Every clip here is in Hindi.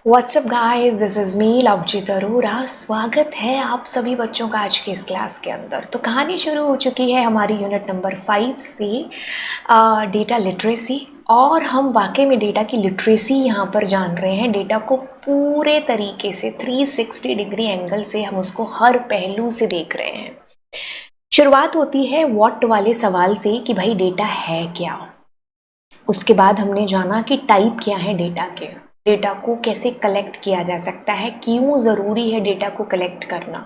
WhatsApp guys, this is me Lovejeet Arora. स्वागत है आप सभी बच्चों का आज की इस क्लास के अंदर। तो कहानी शुरू हो चुकी है हमारी यूनिट नंबर 5 से डेटा लिटरेसी। और हम वाकई में डेटा की लिटरेसी यहाँ पर जान रहे हैं। डेटा को पूरे तरीके से 360 डिग्री एंगल से हम उसको हर पहलू से देख रहे हैं। शुरुआत होती है व्हाट वाले सवाल से कि भाई डेटा है क्या। उसके बाद हमने जाना कि टाइप क्या है डेटा के, डेटा को कैसे कलेक्ट किया जा सकता है, क्यों ज़रूरी है डेटा को कलेक्ट करना,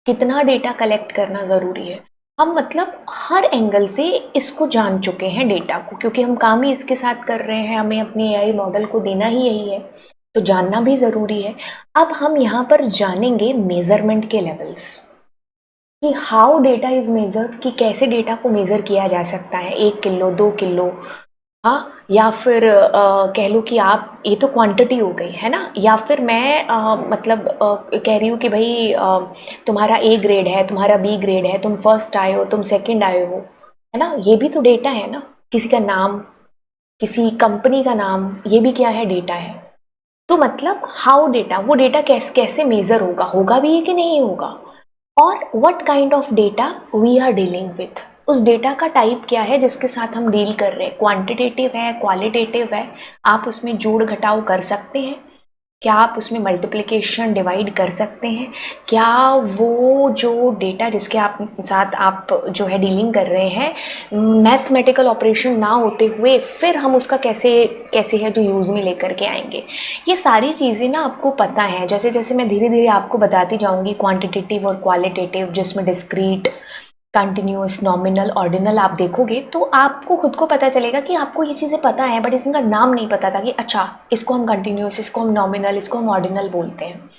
कितना डेटा कलेक्ट करना ज़रूरी है। हम मतलब हर एंगल से इसको जान चुके हैं डेटा को, क्योंकि हम काम ही इसके साथ कर रहे हैं, हमें अपने एआई मॉडल को देना ही यही है, तो जानना भी ज़रूरी है। अब हम यहाँ पर जानेंगे मेज़रमेंट के लेवल्स कि हाउ डेटा इज़ मेजर्ड, कि कैसे डेटा को मेज़र किया जा सकता है। 1 किलो, 2 किलो, हाँ, या फिर कह लो कि आप ये तो क्वांटिटी हो गई है ना, या फिर मैं मतलब कह रही हूँ कि भाई तुम्हारा ए ग्रेड है, तुम्हारा बी ग्रेड है, तुम फर्स्ट आए हो, तुम सेकंड आए हो, है ना, ये भी तो डेटा है ना। किसी का नाम, किसी कंपनी का नाम, ये भी क्या है, डेटा है। तो मतलब हाउ डेटा, वो डेटा कैसे कैसे मेजर होगा, होगा भी है कि नहीं होगा, और what kind of data we are dealing with. उस डेटा का टाइप क्या है जिसके साथ हम डील कर रहे हैं, क्वांटिटेटिव है, क्वालिटेटिव है, आप उसमें जोड़ घटाव कर सकते हैं क्या, आप उसमें मल्टीप्लिकेशन डिवाइड कर सकते हैं क्या, वो जो डेटा जिसके आप साथ आप जो है डीलिंग कर रहे हैं, मैथमेटिकल ऑपरेशन ना होते हुए फिर हम उसका कैसे कैसे है जो यूज़ में लेकर के आएंगे। ये सारी चीज़ें ना आपको पता है। जैसे जैसे मैं धीरे धीरे आपको बताती जाऊंगी क्वांटिटेटिव और क्वालिटेटिव, जिसमें डिस्क्रीट, कंटिन्यूस, नॉमिनल, ऑर्डिनल आप देखोगे तो आपको खुद को पता चलेगा कि आपको ये चीज़ें पता है, बट इनका नाम नहीं पता था कि अच्छा इसको हम कंटिन्यूस, इसको हम नॉमिनल, इसको हम ऑर्डिनल बोलते हैं।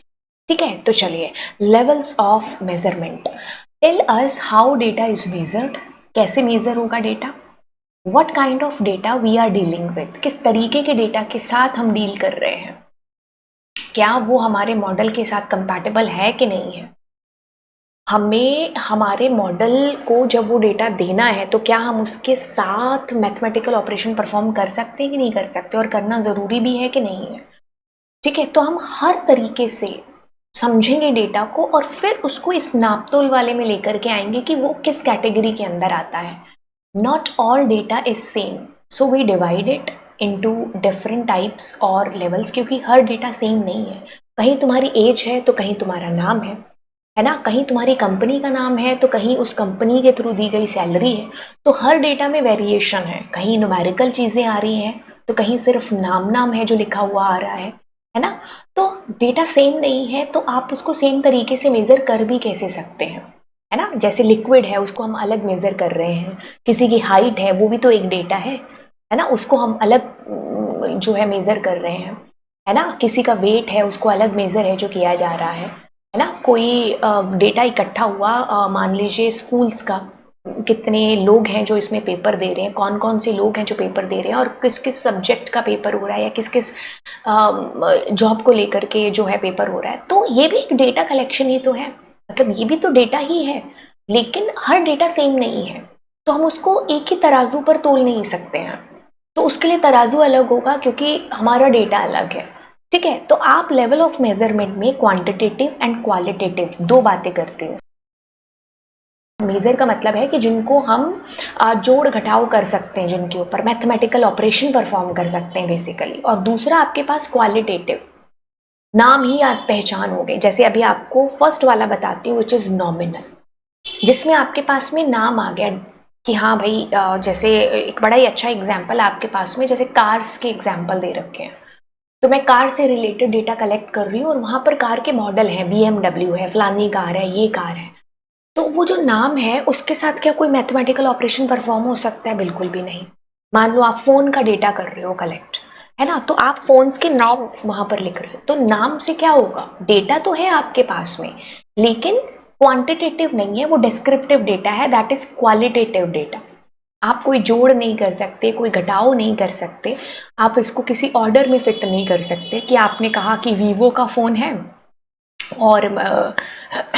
ठीक है, तो चलिए, levels of measurement. Tell us how data is measured, कैसे मेजर होगा data, what kind of data we are dealing with, किस तरीके के डेटा के साथ हम डील कर रहे हैं, क्या वो हमारे मॉडल के साथ कंपैटिबल है कि नहीं है। हमें हमारे मॉडल को जब वो डेटा देना है तो क्या हम उसके साथ मैथमेटिकल ऑपरेशन परफॉर्म कर सकते हैं कि नहीं कर सकते, और करना ज़रूरी भी है कि नहीं है। ठीक है, तो हम हर तरीके से समझेंगे डेटा को और फिर उसको इस नापतोल वाले में लेकर के आएंगे कि वो किस कैटेगरी के अंदर आता है। Not all data is same, so we divide it into different types और लेवल्स, क्योंकि हर डेटा सेम नहीं है। कहीं तुम्हारी एज है तो कहीं तुम्हारा नाम है ना, कहीं तुम्हारी कंपनी का नाम है तो कहीं उस कंपनी के थ्रू दी गई सैलरी है। तो हर डेटा में वेरिएशन है, कहीं न्यूमेरिकल चीज़ें आ रही हैं तो कहीं सिर्फ नाम नाम है जो लिखा हुआ आ रहा है ना। तो डेटा सेम नहीं है तो आप उसको सेम तरीके से मेज़र कर भी कैसे सकते हैं, है ना। जैसे लिक्विड है उसको हम अलग मेज़र कर रहे हैं, किसी की हाइट है वो भी तो एक डेटा है ना, उसको हम अलग जो है मेज़र कर रहे हैं, है ना। किसी का वेट है उसको अलग मेज़र है जो किया जा रहा है ना। कोई डेटा इकट्ठा हुआ, मान लीजिए स्कूल्स का, कितने लोग हैं जो इसमें पेपर दे रहे हैं, कौन कौन से लोग हैं जो पेपर दे रहे हैं, और किस किस सब्जेक्ट का पेपर हो रहा है, या किस किस जॉब को लेकर के जो है पेपर हो रहा है। तो ये भी एक डेटा कलेक्शन ही तो है, मतलब ये भी तो डेटा ही है, लेकिन हर डेटा सेम नहीं है, तो हम उसको एक ही तराजू पर तोल नहीं सकते हैं। तो उसके लिए तराजू अलग होगा क्योंकि हमारा डेटा अलग है। ठीक है, तो आप लेवल ऑफ मेजरमेंट में क्वांटिटेटिव एंड क्वालिटेटिव दो बातें करते हो। मेजर का मतलब है कि जिनको हम जोड़ घटाव कर सकते हैं, जिनके ऊपर मैथमेटिकल ऑपरेशन परफॉर्म कर सकते हैं बेसिकली। और दूसरा आपके पास क्वालिटेटिव, नाम ही आप पहचान हो गए। जैसे अभी आपको फर्स्ट वाला बताती हूँ विच इज नॉमिनल, जिसमें आपके पास में नाम आ गया कि हाँ भाई, जैसे एक बड़ा ही अच्छा एग्जाम्पल आपके पास में, जैसे कार्स के एग्जाम्पल दे रखे हैं, तो मैं कार से रिलेटेड डेटा कलेक्ट कर रही हूँ और वहां पर कार के मॉडल है, BMW है, फलानी कार है, ये कार है। तो वो जो नाम है उसके साथ क्या कोई मैथमेटिकल ऑपरेशन परफॉर्म हो सकता है? बिल्कुल भी नहीं। मान लो आप फोन का डेटा कर रहे हो कलेक्ट, है ना, तो आप फोन्स के नाम वहां पर लिख रहे हो, तो नाम से क्या होगा, डेटा तो है आपके पास में, लेकिन क्वांटिटेटिव नहीं है, वो डिस्क्रिप्टिव डेटा है, दैट इज क्वालिटेटिव डेटा। आप कोई जोड़ नहीं कर सकते, कोई घटाव नहीं कर सकते, आप इसको किसी ऑर्डर में फिट नहीं कर सकते कि आपने कहा कि वीवो का फ़ोन है और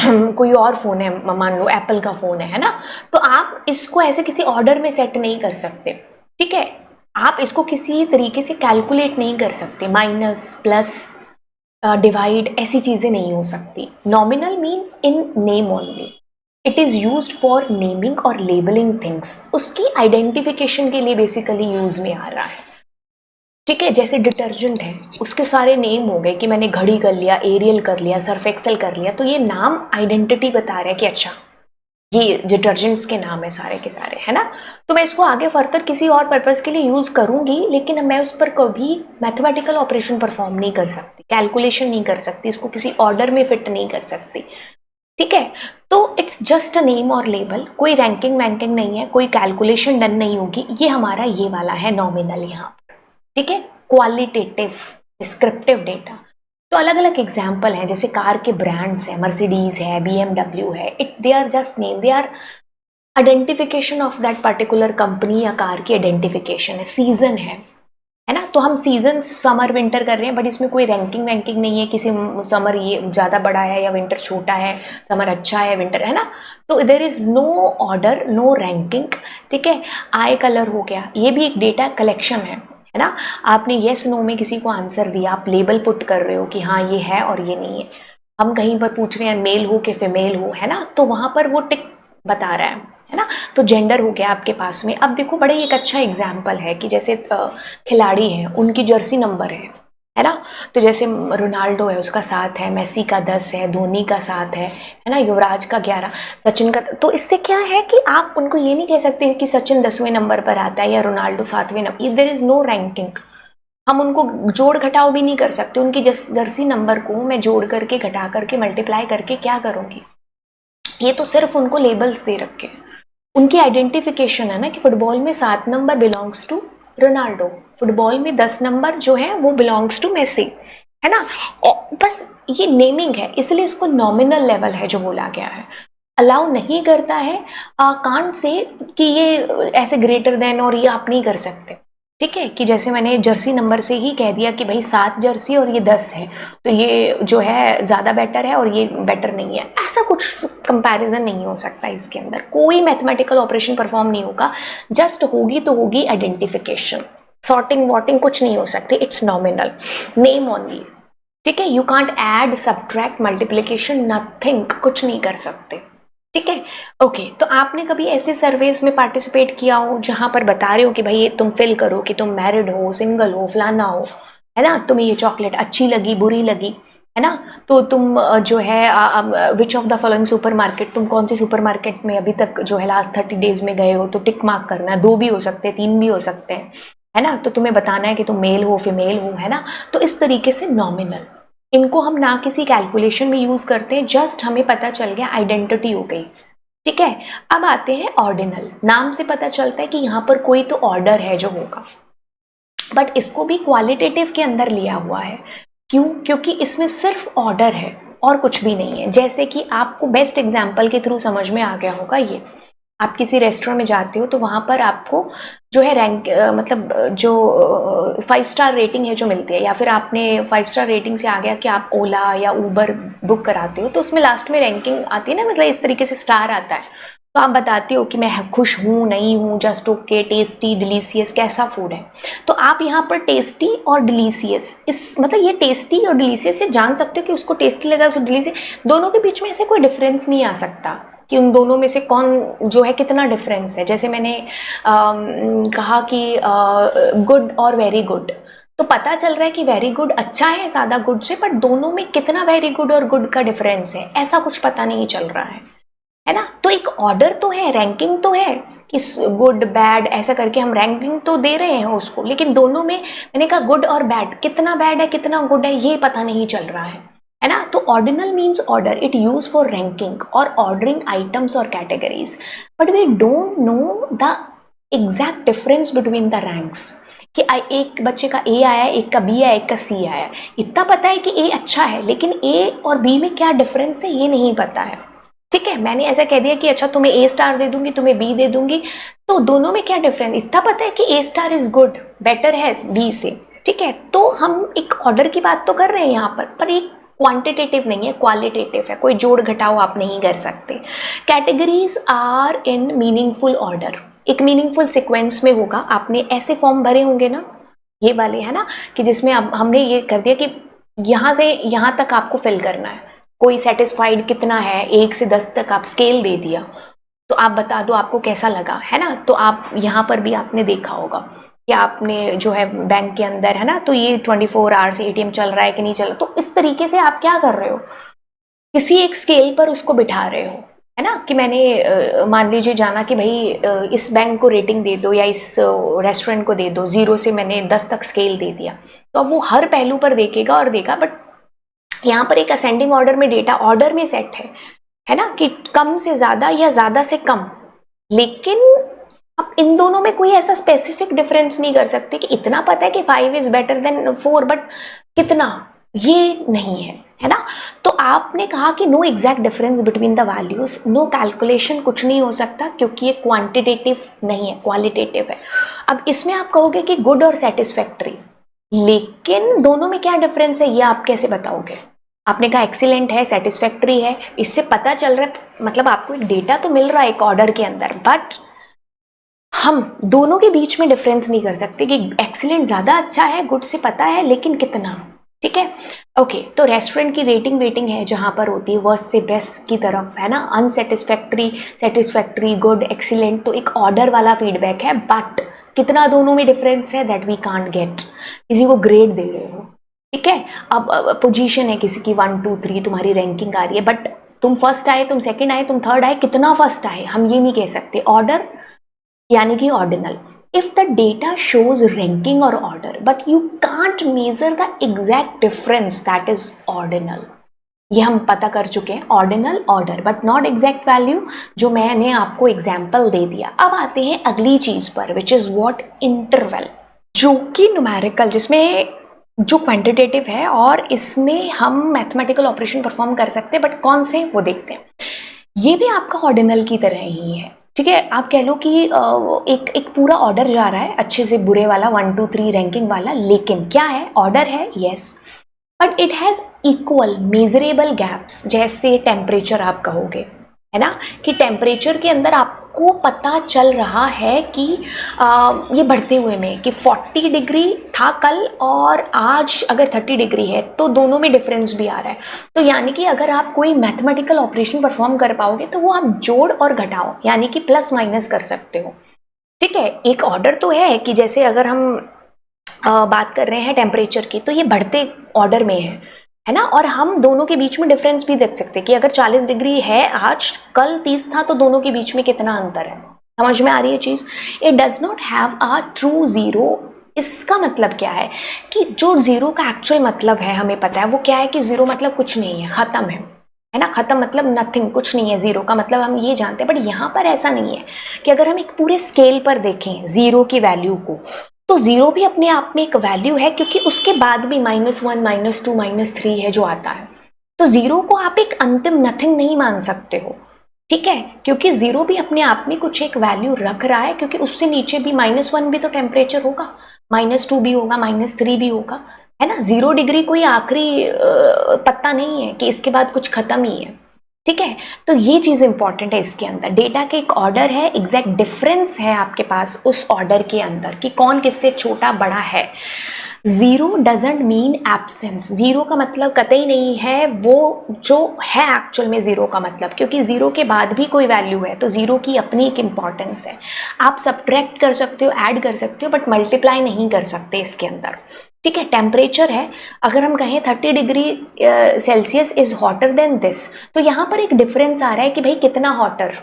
कोई और फ़ोन है, मान लो एप्पल का फ़ोन है ना, तो आप इसको ऐसे किसी ऑर्डर में सेट नहीं कर सकते। ठीक है, आप इसको किसी तरीके से कैलकुलेट नहीं कर सकते, माइनस प्लस, डिवाइड, ऐसी चीज़ें नहीं हो सकती। Nominal means in name only, it is used for naming और लेबलिंग थिंग्स, उसकी आइडेंटिफिकेशन के लिए बेसिकली यूज में आ रहा है। ठीक है, जैसे डिटर्जेंट है, उसके सारे नेम हो गए कि मैंने घड़ी कर लिया, एरियल कर लिया, सर्फ एक्सेल कर लिया, तो ये नाम आइडेंटिटी बता रहा है कि अच्छा ये डिटर्जेंट्स के नाम है सारे के सारे, है ना। तो मैं इसको आगे फर्दर किसी और पर्पस के लिए यूज करूंगी, लेकिन मैं उस पर कभी मैथमेटिकल ऑपरेशन परफॉर्म नहीं कर सकती, कैलकुलेशन नहीं कर सकती, इसको किसी ऑर्डर में फिट नहीं कर सकती। ठीक है, तो इट्स जस्ट अ नेम और लेबल, कोई रैंकिंग वैंकिंग नहीं है, कोई कैलकुलेशन डन नहीं होगी। ये हमारा ये वाला है नॉमिनल यहाँ पर। ठीक है, क्वालिटेटिव डिस्क्रिप्टिव डेटा। तो अलग अलग एग्जाम्पल हैं, जैसे कार के ब्रांड्स है, मर्सिडीज है, BMW है, it they are just name, they are identification of that particular company या कार की आइडेंटिफिकेशन है। सीजन है ना, तो हम सीजन समर विंटर कर रहे हैं, बट इसमें कोई रैंकिंग वैंकिंग नहीं है किसी समर ये ज़्यादा बड़ा है या विंटर छोटा है, समर अच्छा है विंटर, है ना। तो there is no order, no ranking. ठीक है, आई कलर हो गया, ये भी एक डेटा कलेक्शन है ना। आपने येस नो में किसी को आंसर दिया, आप लेबल पुट कर रहे हो कि हाँ ये है और ये नहीं है। हम कहीं पर पूछ रहे हैं मेल हो कि फीमेल हो, है ना, तो वहाँ पर वो टिक बता रहा है ना। तो जेंडर हो गया आपके पास में। अब देखो, बड़ा ही एक अच्छा एग्जाम्पल है कि जैसे खिलाड़ी हैं, उनकी जर्सी नंबर है ना। तो जैसे रोनाल्डो है, उसका 7 है, मेसी का 10 है, धोनी का 7 है ना, युवराज का 11, सचिन का। तो इससे क्या है कि आप उनको ये नहीं कह सकते कि सचिन 10वें नंबर पर आता है या रोनाल्डो 7वें number, there is no ranking. हम उनको जोड़ घटाव भी नहीं कर सकते, उनकी जर्सी नंबर को मैं जोड़ करके घटा करके मल्टीप्लाई करके क्या करूंगी। ये तो सिर्फ उनको लेबल्स दे रखे हैं, उनकी आइडेंटिफिकेशन है ना कि फुटबॉल में 7 नंबर बिलोंग्स टू रोनाल्डो, फुटबॉल में 10 नंबर जो है वो बिलोंग्स टू मेसी, है ना। और बस ये नेमिंग है, इसलिए इसको नॉमिनल लेवल है जो बोला गया है। अलाउ नहीं करता है कांट से कि ये ऐसे ग्रेटर देन और ये आप नहीं कर सकते। ठीक है, कि जैसे मैंने जर्सी नंबर से ही कह दिया कि भाई 7 जर्सी और ये 10 है, तो ये जो है ज़्यादा बेटर है और ये बेटर नहीं है, ऐसा कुछ कंपैरिजन नहीं हो सकता। इसके अंदर कोई मैथमेटिकल ऑपरेशन परफॉर्म नहीं होगा, जस्ट होगी तो होगी आइडेंटिफिकेशन, सॉर्टिंग वॉटिंग कुछ नहीं हो सकती, इट्स नॉमिनल, नेम ओनली। ठीक है, you can't add subtract multiplication, nothing, कुछ नहीं कर सकते। ठीक है, ओके। तो आपने कभी ऐसे सर्वेस में पार्टिसिपेट किया हो जहां पर बता रहे हो कि भाई तुम फिल करो कि तुम मैरिड हो, सिंगल हो, फलाना हो, है ना, तुम्हें ये चॉकलेट अच्छी लगी, बुरी लगी, है ना। तो तुम जो है which of the following super market, तुम कौन सी सुपर मार्केट में अभी तक जो है लास्ट 30 डेज में गए हो, तो टिक मार्क करना है, 2 भी हो सकते हैं, 3 भी हो सकते हैं, है ना। तो तुम्हें बताना है कि तुम मेल हो फीमेल हो, है ना। तो इस तरीके से नॉमिनल, इनको हम ना किसी कैलकुलेशन में यूज करते हैं, जस्ट हमें पता चल गया, आइडेंटिटी हो गई। ठीक है, अब आते हैं ऑर्डिनल। नाम से पता चलता है कि यहाँ पर कोई तो ऑर्डर है जो होगा, बट इसको भी क्वालिटेटिव के अंदर लिया हुआ है। क्यों? क्योंकि इसमें सिर्फ ऑर्डर है और कुछ भी नहीं है। जैसे कि आपको बेस्ट एग्जाम्पल के थ्रू समझ में आ गया होगा, ये आप किसी रेस्टोरेंट में जाते हो तो वहाँ पर आपको जो है रैंक मतलब जो 5 स्टार रेटिंग है जो मिलती है, या फिर आपने 5 स्टार रेटिंग से आ गया कि आप ओला या ऊबर बुक कराते हो, तो उसमें लास्ट में रैंकिंग आती है ना, मतलब इस तरीके से स्टार आता है। तो आप बताते हो कि मैं खुश हूँ, नहीं हूँ, जस्ट ओके, टेस्टी, डिलीशियस, कैसा फूड है। तो आप यहाँ पर टेस्टी और डिलीशियस, इस मतलब ये टेस्टी और डिलीशियस से जान सकते हो कि उसको टेस्टी लगा, उसको डिलीशियस, दोनों के बीच में ऐसे कोई डिफरेंस नहीं आ सकता कि उन दोनों में से कौन जो है कितना डिफरेंस है। जैसे मैंने कहा कि गुड और वेरी गुड, तो पता चल रहा है कि वेरी गुड अच्छा है ज़्यादा गुड से, बट दोनों में कितना वेरी गुड और गुड का डिफरेंस है ऐसा कुछ पता नहीं चल रहा है ना। तो एक ऑर्डर तो है, रैंकिंग तो है कि गुड बैड ऐसा करके हम रैंकिंग तो दे रहे हैं उसको, लेकिन दोनों में मैंने कहा गुड और बैड, कितना बैड है कितना गुड है ये पता नहीं चल रहा है ना। तो ordinal means order, it use for ranking और ऑर्डरिंग आइटम्स और categories, but we don't know the exact difference between the ranks, कि एक बच्चे का ए आया, एक का बी आया, एक का सी आया। इतना पता है कि ए अच्छा है, लेकिन ए और बी में क्या डिफरेंस है ये नहीं पता है। ठीक है, मैंने ऐसा कह दिया कि अच्छा तुम्हें ए स्टार दे दूंगी, तुम्हें बी दे दूंगी, तो दोनों में क्या डिफरेंस, इतना पता है कि ए स्टार इज गुड, बेटर है बी से। ठीक है, तो हम एक ऑर्डर की बात तो कर रहे हैं यहाँ पर एक क्वांटिटेटिव नहीं है, क्वालिटेटिव है, कोई जोड़ घटाव आप नहीं कर सकते। Categories are in meaningful order, एक मीनिंगफुल सीक्वेंस में होगा। आपने ऐसे फॉर्म भरे होंगे ना, ये वाले है ना, कि जिसमें अब हमने ये कर दिया कि यहाँ से यहाँ तक आपको फिल करना है। कोई सेटिस्फाइड कितना है, 1 से 10 तक आप स्केल दे दिया, तो आप बता दो आपको कैसा लगा, है ना। तो आप यहाँ पर भी आपने देखा होगा कि आपने जो है बैंक के अंदर, है ना, तो ये 24 आवर्स एटीएम चल रहा है कि नहीं चल रहा। तो इस तरीके से आप क्या कर रहे हो, किसी एक स्केल पर उसको बिठा रहे हो, है ना। कि मैंने मान लीजिए जाना कि भाई इस बैंक को रेटिंग दे दो या इस रेस्टोरेंट को दे दो, 0 से मैंने 10 तक स्केल दे दिया, तो अब वो हर पहलू पर देखेगा और देगा। बट यहाँ पर एक असेंडिंग ऑर्डर में डेटा ऑर्डर में सेट है ना, कि कम से ज्यादा या ज्यादा से कम। लेकिन अब इन दोनों में कोई ऐसा स्पेसिफिक डिफरेंस नहीं कर सकते कि इतना पता है कि 5 इज बेटर देन 4, बट कितना, ये नहीं है ना। तो आपने कहा कि no exact difference between the values, no calculation, कुछ नहीं हो सकता क्योंकि ये क्वांटिटेटिव नहीं है, क्वालिटेटिव है। अब इसमें आप कहोगे कि गुड और सेटिस्फैक्ट्री, लेकिन दोनों में क्या डिफरेंस है ये आप कैसे बताओगे। आपने कहा एक्सीलेंट है, सेटिस्फैक्ट्री है, इससे पता चल रहा है, मतलब आपको एक डेटा तो मिल रहा है एक ऑर्डर के अंदर, बट हम दोनों के बीच में डिफरेंस नहीं कर सकते कि एक्सीलेंट ज्यादा अच्छा है, गुड से पता है, लेकिन कितना। ठीक है, ओके। तो रेस्टोरेंट की रेटिंग वेटिंग है जहां पर होती है वर्स्ट से बेस्ट की तरफ, है ना। अनसेटिस्फैक्ट्री, सेटिस्फैक्ट्री, गुड, एक्सीलेंट, तो एक ऑर्डर वाला फीडबैक है। बट कितना दोनों में डिफरेंस है दैट वी कांट गेट। किसी को ग्रेड दे रहे हो, ठीक है, अब पोजीशन है किसी की 1 2 3, तुम्हारी रैंकिंग आ रही है, बट तुम फर्स्ट आए, तुम सेकंड आए, तुम थर्ड आए, कितना फर्स्ट आए हम ये नहीं कह सकते। ऑर्डर यानी कि ordinal. If the data shows ranking और order but you can't measure the exact difference, that is ordinal. ये हम पता कर चुके हैं, ordinal, order, but not exact value, जो मैंने आपको एग्जाम्पल दे दिया। अब आते हैं अगली चीज पर, विच इज व्हाट, इंटरवल, जो कि न्यूमेरिकल, जिसमें जो क्वांटिटेटिव है और इसमें हम मैथमेटिकल ऑपरेशन परफॉर्म कर सकते हैं, बट कौन से वो देखते हैं। ये भी आपका ऑर्डिनल की तरह ही है, ठीक है। आप कह लो कि एक पूरा ऑर्डर जा रहा है अच्छे से बुरे वाला, 1 2 3 रैंकिंग वाला, लेकिन क्या है, ऑर्डर है, yes, but it has equal measurable gaps. जैसे टेम्परेचर आप कहोगे, है ना, कि टेम्परेचर के अंदर आपको पता चल रहा है कि ये बढ़ते हुए में कि 40 डिग्री था कल और आज अगर 30 डिग्री है, तो दोनों में डिफरेंस भी आ रहा है। तो यानी कि अगर आप कोई मैथमेटिकल ऑपरेशन परफॉर्म कर पाओगे तो वो आप जोड़ और घटाओ, यानी कि प्लस माइनस कर सकते हो। ठीक है, एक ऑर्डर तो है कि जैसे अगर हम बात कर रहे हैं टेम्परेचर की, तो ये बढ़ते ऑर्डर में है ना। और हम दोनों के बीच में डिफरेंस भी देख सकते हैं कि अगर 40 डिग्री है आज, कल 30 था, तो दोनों के बीच में कितना अंतर है। समझ में आ रही है चीज। It does not have a true zero. इसका मतलब क्या है कि जो जीरो का एक्चुअल मतलब है हमें पता है, वो क्या है कि जीरो मतलब कुछ नहीं है, खत्म है ना। खत्म मतलब नथिंग, कुछ नहीं है। जीरो का मतलब हम ये जानते हैं, बट यहाँ पर ऐसा नहीं है कि अगर हम एक पूरे स्केल पर देखें जीरो की वैल्यू को, तो जीरो भी अपने आप में एक वैल्यू है, क्योंकि उसके बाद भी -1 -2 -3 है जो आता है। तो जीरो को आप एक अंतिम नथिंग नहीं मान सकते हो, ठीक है, क्योंकि जीरो भी अपने आप में कुछ एक वैल्यू रख रहा है, क्योंकि उससे नीचे भी -1 भी तो टेम्परेचर होगा, -2 भी होगा, -3 भी होगा, है ना। 0 डिग्री कोई आखिरी पत्ता नहीं है कि इसके बाद कुछ खत्म ही है, ठीक है। तो ये चीज इंपॉर्टेंट है इसके अंदर। डेटा के एक ऑर्डर है, एग्जैक्ट डिफरेंस है आपके पास उस ऑर्डर के अंदर कि कौन किससे छोटा बड़ा है। Zero doesn't mean absence. Zero का मतलब कतई नहीं है वो जो है एक्चुअल में जीरो का मतलब, क्योंकि जीरो के बाद भी कोई वैल्यू है, तो जीरो की अपनी एक इंपॉर्टेंस है। आप सब्ट्रैक्ट कर सकते हो, ऐड कर सकते हो, बट मल्टीप्लाई नहीं कर सकते इसके अंदर, ठीक है। टेम्परेचर है, अगर हम कहें 30 degree Celsius is hotter then this, तो यहाँ पर एक डिफरेंस आ रहा है कि भाई कितना हॉटर,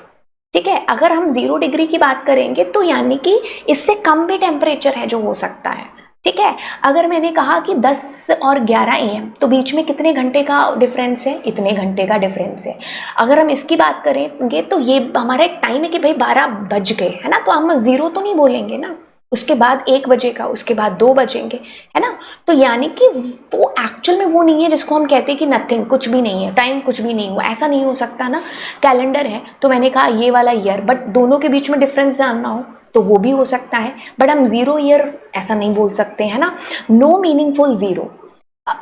ठीक है। अगर हम 0 डिग्री की बात करेंगे तो यानी कि इससे कम भी टेम्परेचर है जो हो सकता है, ठीक है। अगर मैंने कहा कि 10 और 11 AM, तो बीच में कितने घंटे का डिफरेंस है, इतने घंटे का डिफरेंस है। अगर हम इसकी बात करेंगे तो ये हमारा एक टाइम है कि भाई 12 बज गए, है ना, तो हम जीरो तो नहीं बोलेंगे ना, उसके बाद 1 बजेगा, उसके बाद 2 बजेंगे, है ना। तो यानी कि वो एक्चुअल में वो नहीं है जिसको हम कहते हैं कि नथिंग, कुछ भी नहीं है, टाइम कुछ भी नहीं हुआ, ऐसा नहीं हो सकता ना। कैलेंडर है तो मैंने कहा ये वाला ईयर, बट दोनों के बीच में डिफरेंस जानना हो तो वो भी हो सकता है, बट हम 0 ईयर ऐसा नहीं बोल सकते, है ना। नो मीनिंगफुल जीरो,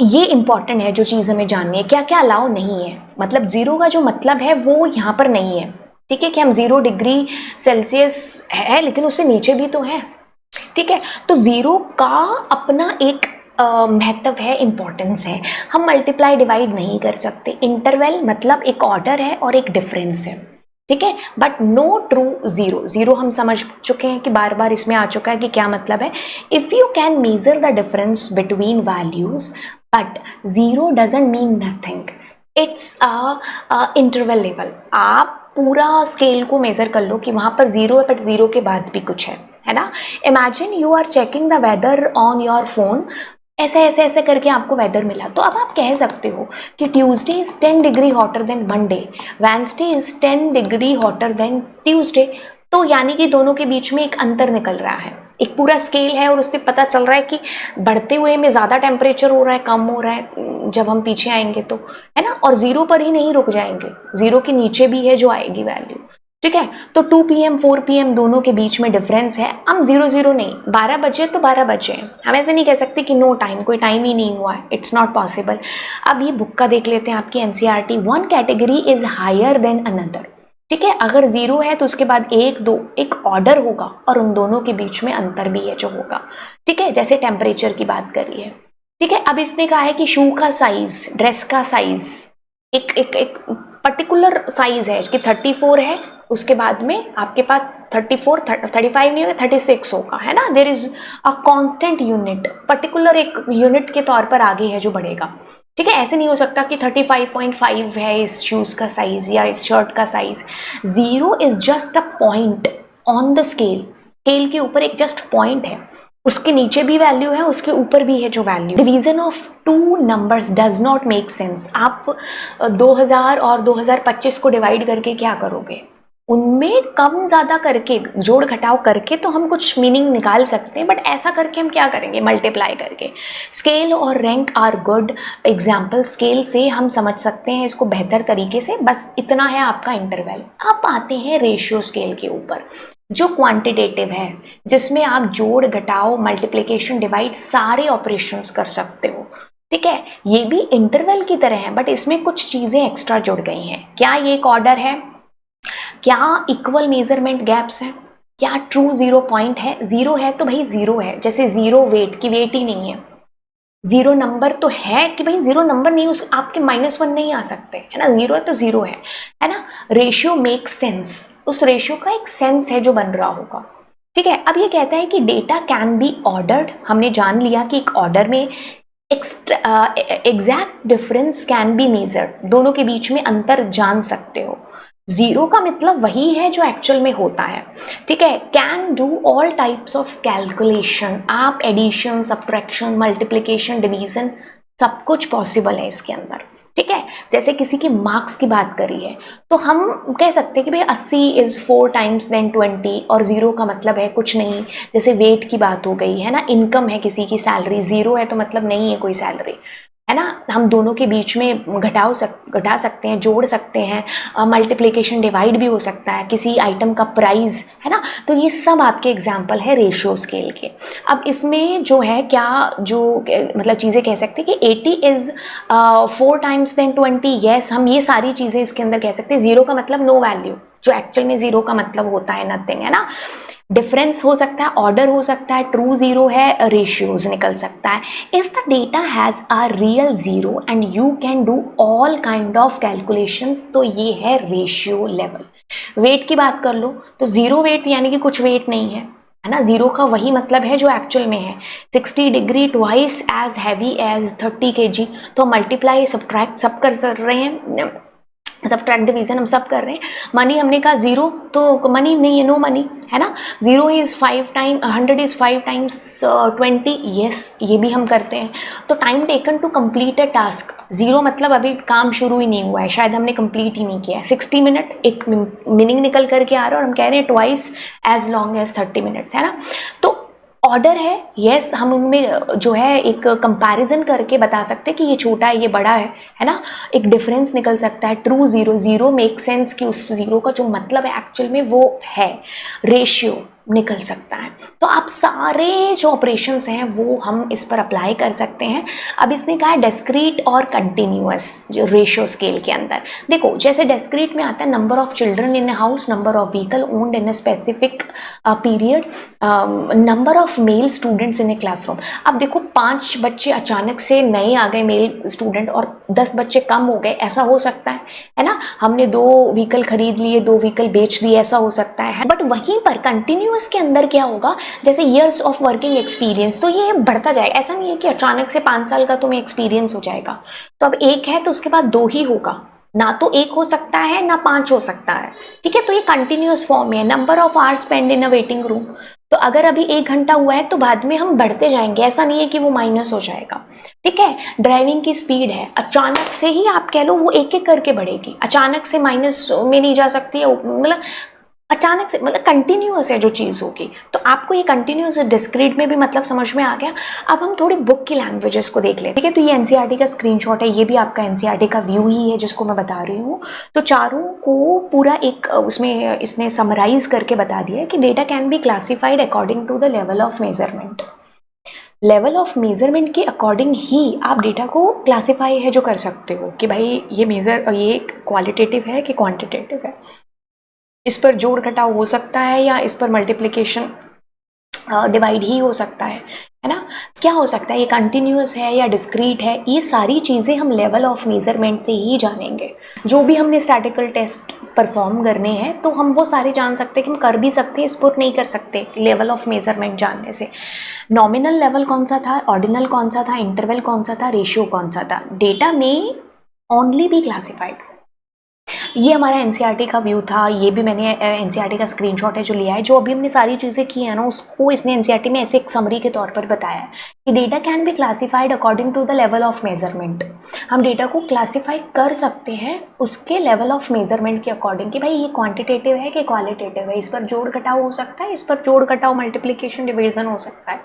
ये इंपॉर्टेंट है जो चीज हमें जाननी है, क्या क्या अलाउ नहीं है। मतलब जीरो का जो मतलब है वो यहाँ पर नहीं है, ठीक है, कि हम 0 डिग्री सेल्सियस है लेकिन उससे नीचे भी तो है, ठीक है। तो जीरो का अपना एक महत्व है, इम्पोर्टेंस है। हम मल्टीप्लाई डिवाइड नहीं कर सकते। इंटरवल मतलब एक ऑर्डर है और एक डिफरेंस है, ठीक है, but no true zero. Zero हम समझ चुके हैं कि बार बार इसमें आ चुका है कि क्या मतलब है। If you can measure the difference between values but zero doesn't mean nothing, it's a interval level. आप पूरा स्केल को मेजर कर लो कि वहां पर जीरो है बट जीरो के बाद भी कुछ है ना। Imagine you are checking the weather on your phone, ऐसे ऐसे ऐसे करके आपको वेदर मिला, तो अब आप कह सकते हो कि Tuesday is 10 degree hotter then Monday, Wednesday is 10 degree hotter then Tuesday. तो यानी कि दोनों के बीच में एक अंतर निकल रहा है, एक पूरा स्केल है और उससे पता चल रहा है कि बढ़ते हुए में ज़्यादा टेम्परेचर हो रहा है, कम हो रहा है जब हम पीछे आएंगे तो, है ना। और जीरो पर ही नहीं रुक जाएंगे, जीरो के नीचे भी है जो आएगी वैल्यू, ठीक है। तो 2 PM 4 PM दोनों के बीच में डिफरेंस है। हम 0 नहीं, 12 बजे तो 12 बजे, हम ऐसे नहीं कह सकते कि नो टाइम, कोई टाइम ही नहीं हुआ है, इट्स नॉट पॉसिबल। अब ये बुक का देख लेते हैं आपकी NCERT. One category is higher than another, ठीक है। अगर जीरो है तो उसके बाद एक दो एक ऑर्डर होगा और उन दोनों के बीच में अंतर भी है जो होगा, ठीक है। जैसे टेम्परेचर की बात करी है, ठीक है। अब इसने कहा है कि शू का साइज, ड्रेस का साइज, एक एक एक पर्टिकुलर साइज है कि 34 है, उसके बाद में आपके पास 34 35 नहीं होगा, 36 होगा, है ना। There is a constant unit, particular एक यूनिट के तौर पर आगे है जो बढ़ेगा, ठीक है। ऐसे नहीं हो सकता कि 35.5 है इस शूज का साइज या इस शर्ट का size. Zero is just a point on the scale, scale के ऊपर एक जस्ट पॉइंट है, उसके नीचे भी वैल्यू है, उसके ऊपर भी है जो value. Division of two numbers does not make sense. आप 2000 और 2025 को डिवाइड करके क्या करोगे, उनमें कम ज़्यादा करके, जोड़ घटाव करके तो हम कुछ मीनिंग निकाल सकते हैं, बट ऐसा करके हम क्या करेंगे, मल्टीप्लाई करके। स्केल और rank are good example. Scale से हम समझ सकते हैं इसको बेहतर तरीके से, बस इतना है आपका इंटरवल। अब आते हैं रेशियो स्केल के ऊपर, जो क्वांटिटेटिव है, जिसमें आप जोड़ घटाव मल्टीप्लिकेशन डिवाइड सारे ऑपरेशंस कर सकते हो, ठीक है। ये भी इंटरवल की तरह है बट इसमें कुछ चीज़ें एक्स्ट्रा जुड़ गई हैं। क्या ये एक ऑर्डर है, क्या इक्वल मेजरमेंट गैप्स हैं, क्या ट्रू जीरो पॉइंट है। जीरो है तो भाई जीरो है, जैसे जीरो वेट की वेट ही नहीं है, जीरो नंबर तो है कि भाई जीरो नंबर नहीं, उस आपके -1 नहीं आ सकते, है ना। जीरो है तो जीरो है ना। रेशियो मेक सेंस, उस रेशियो का एक सेंस है जो बन रहा होगा, ठीक है। अब ये कहता है कि डेटा कैन बी ऑर्डर्ड, हमने जान लिया कि एक ऑर्डर में exact difference can be measured, दोनों के बीच में अंतर जान सकते हो। जीरो का मतलब वही है जो एक्चुअल में होता है, ठीक है। Can do all types of calculation, आप एडिशन, सब्ट्रैक्शन, मल्टीप्लिकेशन, डिवीजन, सब कुछ पॉसिबल है इसके अंदर, ठीक है। जैसे किसी के मार्क्स की बात करी है तो हम कह सकते हैं कि भाई 80 इज 4 टाइम्स देन 20, और जीरो का मतलब है कुछ नहीं। जैसे वेट की बात हो गई है ना, इनकम है किसी की, सैलरी, जीरो है तो मतलब नहीं है कोई सैलरी, है ना। हम दोनों के बीच में घटा सकते हैं, जोड़ सकते हैं, मल्टीप्लिकेशन डिवाइड भी हो सकता है, किसी आइटम का प्राइस, है ना। तो ये सब आपके एग्जाम्पल है रेशियो स्केल के। अब इसमें जो है क्या, जो मतलब चीज़ें कह सकते हैं कि 80 इज 4 टाइम्स देन 20, यस, हम ये सारी चीज़ें इसके अंदर कह सकते हैं। जीरो का मतलब नो वैल्यू, जो एक्चुअल में जीरो का मतलब होता है नथिंग, है ना। डिफरेंस हो सकता है, ऑर्डर हो सकता है, ट्रू जीरो है, रेशियोज निकल सकता है। If the data has a real zero and you can do all kind of calculations, तो ये है रेशियो लेवल। वेट की बात कर लो तो जीरो वेट यानी कि कुछ वेट नहीं है ना। जीरो का वही मतलब है जो एक्चुअल में है। 60 degree twice as heavy as 30 kg, तो मल्टीप्लाई सब्ट्रैक्ट सब कर रहे हैं, सब्ट्रैक्ट डिवीजन हम सब कर रहे हैं। मनी हमने कहा जीरो तो मनी नहीं है, नो मनी, है ना। Zero is 5 time 100 is 5 times 20, yes, ये भी हम करते हैं। तो time taken to complete a task, zero मतलब अभी काम शुरू ही नहीं हुआ है, शायद हमने कंप्लीट ही नहीं किया है। 60 मिनट एक मीनिंग निकल करके आ रहा है और हम कह रहे हैं twice as long as 30 minutes, है ना। तो ऑर्डर है, यस, हम उनमें जो है एक कंपैरिजन करके बता सकते हैं कि ये छोटा है ये बड़ा है ना। एक डिफरेंस निकल सकता है। True zero, zero make sense कि उस जीरो का जो मतलब है एक्चुअल में वो है। रेशियो, निकल सकता है। तो आप सारे जो ऑपरेशंस हैं वो हम इस पर अप्लाई कर सकते हैं। अब इसने कहा है डिस्क्रीट और कंटिन्यूअस जो रेशियो स्केल के अंदर। देखो जैसे डिस्क्रीट में आता है number of children in a house, number of vehicle owned in a specific period, number of male students in a classroom. अब देखो 5 बच्चे अचानक से नए आ गए मेल स्टूडेंट और 10 बच्चे कम हो गए, ऐसा हो सकता है ना। हमने 2 व्हीकल खरीद लिए, 2 व्हीकल बेच दिए, ऐसा हो सकता है। बट वहीं पर कंटिन्यूअस के अंदर क्या होगा, जैसे ईयर्स ऑफ वर्किंग एक्सपीरियंस, तो ये बढ़ता जाएगा। ऐसा नहीं है कि अचानक से 5 साल का तुम्हें एक्सपीरियंस हो जाएगा। तो अब 1 है तो उसके बाद 2 ही होगा, ना तो 1 हो सकता है ना 5 हो सकता है। ठीक है, तो ये कंटिन्यूअस फॉर्म में है। Number of hours spend in a waiting room, तो अगर अभी 1 घंटा हुआ है तो बाद में हम बढ़ते जाएंगे, ऐसा नहीं है कि वो माइनस हो जाएगा। ठीक है, ड्राइविंग की स्पीड है, अचानक से ही आप कह लो वो एक एक करके बढ़ेगी, अचानक से माइनस में नहीं जा सकती है, मतलब अचानक से, मतलब कंटिन्यूअस है जो चीज़ होगी। तो आपको ये कंटिन्यूअस डिस्क्रीट में भी मतलब समझ में आ गया। अब हम थोड़ी बुक की लैंग्वेजेस को देख लेते हैं। ठीक है, तो ये एनसीईआरटी का स्क्रीनशॉट है, ये भी आपका एनसीईआरटी का व्यू ही है जिसको मैं बता रही हूँ। तो चारों को पूरा एक उसमें इसने समराइज करके बता दिया है कि data can be classified according to the level of measurement. Level of measurement के अकॉर्डिंग ही आप डेटा को क्लासीफाई है जो कर सकते हो कि भाई ये क्वालिटेटिव है कि क्वांटिटेटिव है, इस पर जोड़ घटाव हो सकता है या इस पर मल्टीप्लिकेशन डिवाइड ही हो सकता है ना। क्या हो सकता है, ये कंटिन्यूअस है या डिस्क्रीट है, ये सारी चीज़ें हम लेवल ऑफ मेजरमेंट से ही जानेंगे। जो भी हमने स्टैटिकल टेस्ट परफॉर्म करने हैं तो हम वो सारे जान सकते हैं कि हम कर भी सकते हैं, स्पुट नहीं कर सकते लेवल ऑफ मेजरमेंट जानने से। नॉमिनल लेवल कौन सा था, ऑर्डिनल कौन सा था, इंटरवल कौन सा था, रेशियो कौन सा था, डेटा में ओनली बी क्लासिफाइड। ये हमारा एनसीईआरटी का व्यू था, ये भी मैंने एनसीईआरटी का स्क्रीनशॉट है जो लिया है। जो अभी हमने सारी चीज़ें की है ना उसको इसने एनसीईआरटी में ऐसे एक समरी के तौर पर बताया है कि data can be classified according to the level of measurement. हम डेटा को क्लासीफाई कर सकते हैं उसके लेवल ऑफ मेजरमेंट के अकॉर्डिंग कि भाई ये क्वांटिटेटिव है कि क्वालिटेटिव है, इस पर जोड़ घटाव हो सकता है, इस पर जोड़ घटाव मल्टीप्लिकेशन डिवीजन हो सकता है,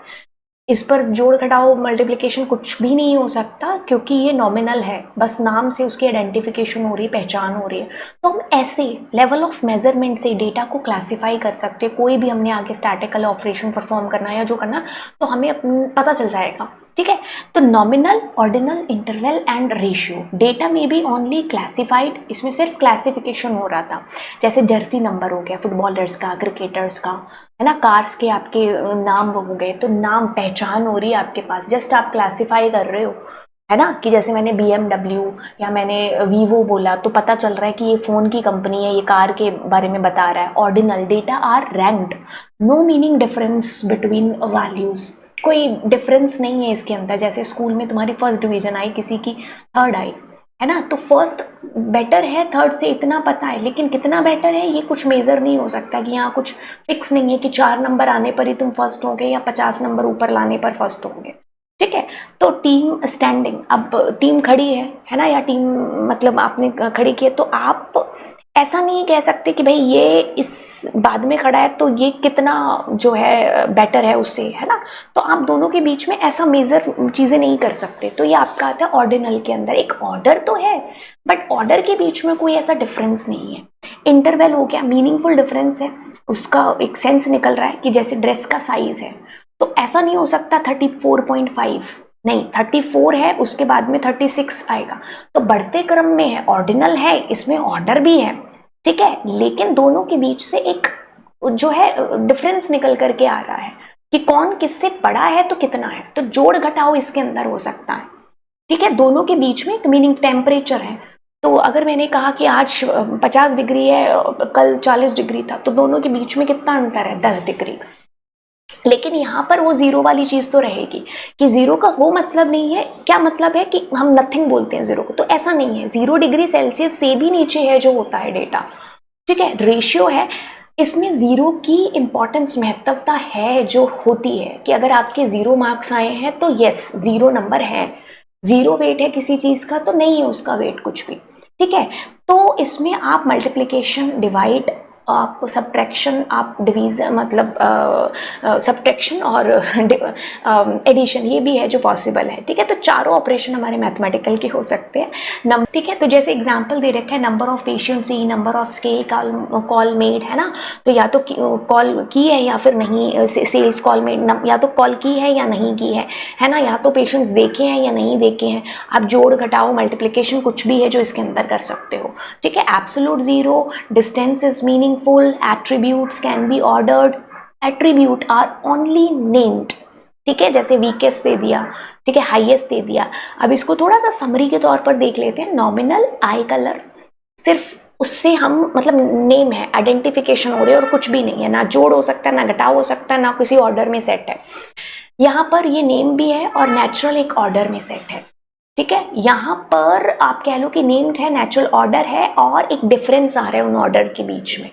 इस पर जोड़ घटाव मल्टीप्लिकेशन कुछ भी नहीं हो सकता क्योंकि ये नॉमिनल है, बस नाम से उसकी आइडेंटिफिकेशन हो रही है, पहचान हो रही है। तो हम ऐसे लेवल ऑफ मेजरमेंट से डेटा को क्लासिफाई कर सकते हैं। कोई भी हमने आगे स्टैटिकल ऑपरेशन परफॉर्म करना है या जो करना तो हमें पता चल जाएगा। ठीक है, तो nominal, ordinal, interval and ratio data में भी ओनली क्लासिफाइड, इसमें सिर्फ क्लासिफिकेशन हो रहा था। जैसे जर्सी नंबर हो गया फुटबॉलर्स का, क्रिकेटर्स का, है ना, कार्स के आपके नाम हो गए, तो नाम पहचान हो रही है आपके पास, जस्ट आप क्लासिफाई कर रहे हो, है ना। कि जैसे मैंने BMW या मैंने वीवो बोला तो पता चल रहा है कि ये फ़ोन की कंपनी है, ये कार के बारे में बता रहा है। Ordinal data are ranked, no meaning difference between values, कोई डिफरेंस नहीं है इसके अंदर। जैसे स्कूल में तुम्हारी फर्स्ट डिवीजन आई, किसी की थर्ड आई, है ना, तो फर्स्ट बेटर है थर्ड से, इतना पता है, लेकिन कितना बेटर है ये कुछ मेजर नहीं हो सकता कि यहाँ कुछ फिक्स नहीं है कि 4 नंबर आने पर ही तुम फर्स्ट होगे या 50 नंबर ऊपर लाने पर फर्स्ट होंगे। ठीक है, तो टीम स्टैंडिंग, अब टीम खड़ी है ना, या टीम मतलब आपने खड़ी की है, तो आप ऐसा नहीं कह सकते कि भाई ये इस बाद में खड़ा है तो ये कितना जो है बेटर है उससे, है ना। तो आप दोनों के बीच में ऐसा मेजर चीज़ें नहीं कर सकते। तो ये आपका आता है ऑर्डिनल के अंदर, एक ऑर्डर तो है बट ऑर्डर के बीच में कोई ऐसा डिफरेंस नहीं है। इंटरवल हो गया, मीनिंगफुल डिफरेंस है, उसका एक सेंस निकल रहा है कि जैसे ड्रेस का साइज है तो ऐसा नहीं हो सकता 34.5, नहीं 34 है उसके बाद में 36 आएगा, तो बढ़ते क्रम में है, ऑर्डिनल है, इसमें ऑर्डर भी है। ठीक है, लेकिन दोनों के बीच से एक जो है डिफरेंस निकल करके आ रहा है कि कौन किससे बड़ा है तो कितना है, तो जोड़ घटाव इसके अंदर हो सकता है। ठीक है, दोनों के बीच में मीनिंग टेम्परेचर है, तो अगर मैंने कहा कि आज 50 डिग्री है, कल 40 डिग्री था, तो दोनों के बीच में कितना अंतर है, 10 डिग्री। लेकिन यहाँ पर वो जीरो वाली चीज तो रहेगी कि जीरो का वो मतलब नहीं है, क्या मतलब है कि हम नथिंग बोलते हैं जीरो को, तो ऐसा नहीं है, 0 डिग्री सेल्सियस से भी नीचे है जो होता है डेटा। ठीक है, रेशियो है, इसमें जीरो की इंपॉर्टेंस, महत्वता है जो होती है कि अगर आपके 0 मार्क्स आए हैं तो यस 0 नंबर है, 0 वेट है किसी चीज का तो नहीं है उसका वेट कुछ भी। ठीक है, तो इसमें आप मल्टीप्लिकेशन, डिवाइड, आप सब्ट्रैक्शन, आप डिवीज़न, मतलब सब्ट्रैक्शन और एडिशन, ये भी है जो पॉसिबल है। ठीक है, तो चारों ऑपरेशन हमारे मैथमेटिकल के हो सकते हैं। ठीक है, तो जैसे एग्जांपल दे रखा है number of patient C, number of scale call made, है ना, तो या तो कॉल की है या फिर नहीं, सेल्स कॉल मेड, या तो कॉल की है या नहीं की है ना, या तो पेशेंट्स देखे हैं या नहीं देखे हैं। आप जोड़ घटाओ मल्टीप्लिकेशन कुछ भी है जो इसके अंदर कर सकते हो। ठीक है, absolute zero, distance is meaningful, attributes can be ordered, attribute are only named. ठीक है, जैसे वीकेस्ट दे दिया, ठीक है, हाईएस्ट दे दिया। अब इसको थोड़ा सा समरी के तौर पर देख लेते हैं। नॉमिनल आई कलर, सिर्फ उससे हम मतलब नेम है, आइडेंटिफिकेशन हो रही है और कुछ भी नहीं है, ना जोड़ हो सकता है, ना घटाव हो सकता है, ना किसी ऑर्डर में सेट है। यहाँ पर ये नेम भी है और नेचुरल एक ऑर्डर में सेट है। ठीक है, यहाँ पर आप कह लो कि नेम्ड है, नेचुरल ऑर्डर है और एक डिफरेंस आ रहा है उन ऑर्डर के बीच में।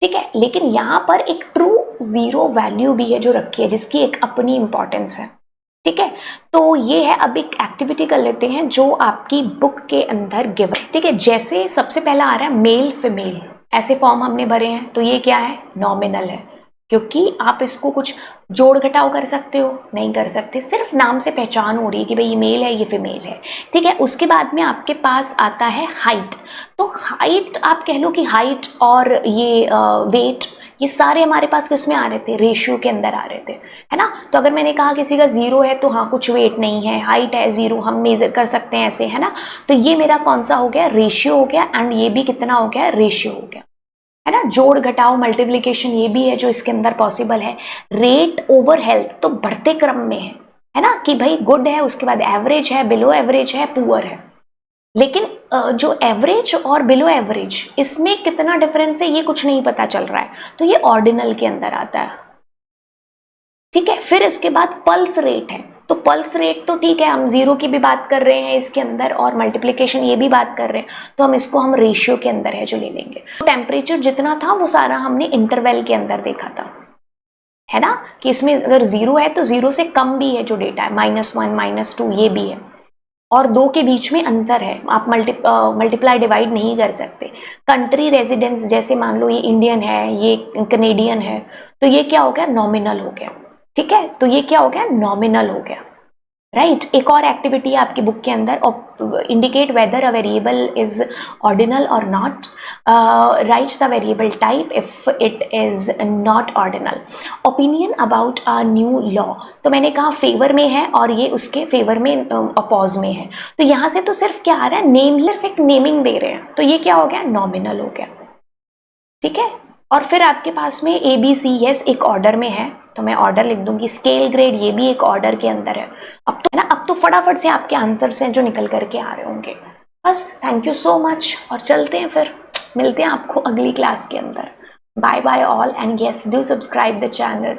ठीक है, लेकिन यहाँ पर एक ट्रू जीरो वैल्यू भी है जो रखी है, जिसकी एक अपनी इंपॉर्टेंस है। ठीक है, तो ये है। अब एक एक्टिविटी कर लेते हैं जो आपकी बुक के अंदर गिवन। ठीक है, जैसे सबसे पहला आ रहा है मेल फीमेल, ऐसे फॉर्म हमने भरे हैं, तो ये क्या है, नॉमिनल है, क्योंकि आप इसको कुछ जोड़ घटाव कर सकते हो, नहीं कर सकते, सिर्फ नाम से पहचान हो रही है कि भाई ये मेल है, ये फीमेल है। ठीक है, उसके बाद में आपके पास आता है हाइट। तो हाइट आप कह लो कि हाइट और ये वेट, ये सारे हमारे पास किस में आ रहे थे, रेशियो के अंदर आ रहे थे, है ना। तो अगर मैंने कहा किसी का 0 है तो हाँ कुछ वेट नहीं है, हाइट है 0, हम मेजर कर सकते हैं ऐसे, है ना। तो ये मेरा कौन सा हो गया, रेशियो हो गया, एंड ये भी कितना हो गया, रेशियो हो गया, है ना। जोड़ घटाओ मल्टीप्लिकेशन ये भी है जो इसके अंदर पॉसिबल है। रेट ओवर हेल्थ तो बढ़ते क्रम में है ना, कि भाई गुड है, उसके बाद एवरेज है, बिलो एवरेज है, पुअर है। लेकिन जो एवरेज और बिलो एवरेज, इसमें कितना डिफरेंस है ये कुछ नहीं पता चल रहा है, तो ये ऑर्डिनल के अंदर आता है। ठीक है, फिर इसके बाद पल्स रेट है। तो पल्स रेट तो ठीक है, हम 0 की भी बात कर रहे हैं इसके अंदर और मल्टीप्लिकेशन ये भी बात कर रहे हैं, तो हम इसको हम रेशियो के अंदर है जो ले लेंगे। टेम्परेचर जितना था वो सारा हमने इंटरवल के अंदर देखा था, है ना, कि इसमें अगर 0 है तो 0 से कम भी है जो डेटा है, -1 -2 ये भी है, और 2 के बीच में अंतर है, आप मल्टीप्लाई डिवाइड नहीं कर सकते। कंट्री रेजिडेंस, जैसे मान लो ये इंडियन है, ये कनेडियन है, तो ये क्या हो गया, नॉमिनल हो गया। ठीक है, तो ये क्या हो गया, नॉमिनल हो गया, राइट। एक और एक्टिविटी है आपकी बुक के अंदर, indicate whether a variable is ordinal और not, right the variable type if it is not ordinal, opinion about a new law. तो मैंने कहा फेवर में है और ये उसके फेवर में अपोज में है, तो यहाँ से तो सिर्फ क्या आ रहा है, नेम, सिर्फ एक नेमिंग दे रहे हैं, तो ये क्या हो गया, नॉमिनल हो गया। ठीक है, और फिर आपके पास में ABC, यस एक ऑर्डर में है, तो मैं ऑर्डर लिख दूंगी। स्केल ग्रेड ये भी एक ऑर्डर के अंदर है। अब तो है ना, अब तो फटाफट से आपके आंसर्स हैं जो निकल करके आ रहे होंगे। बस, थैंक यू सो मच, और चलते हैं फिर, मिलते हैं आपको अगली क्लास के अंदर। Bye bye all, and yes do subscribe the channel.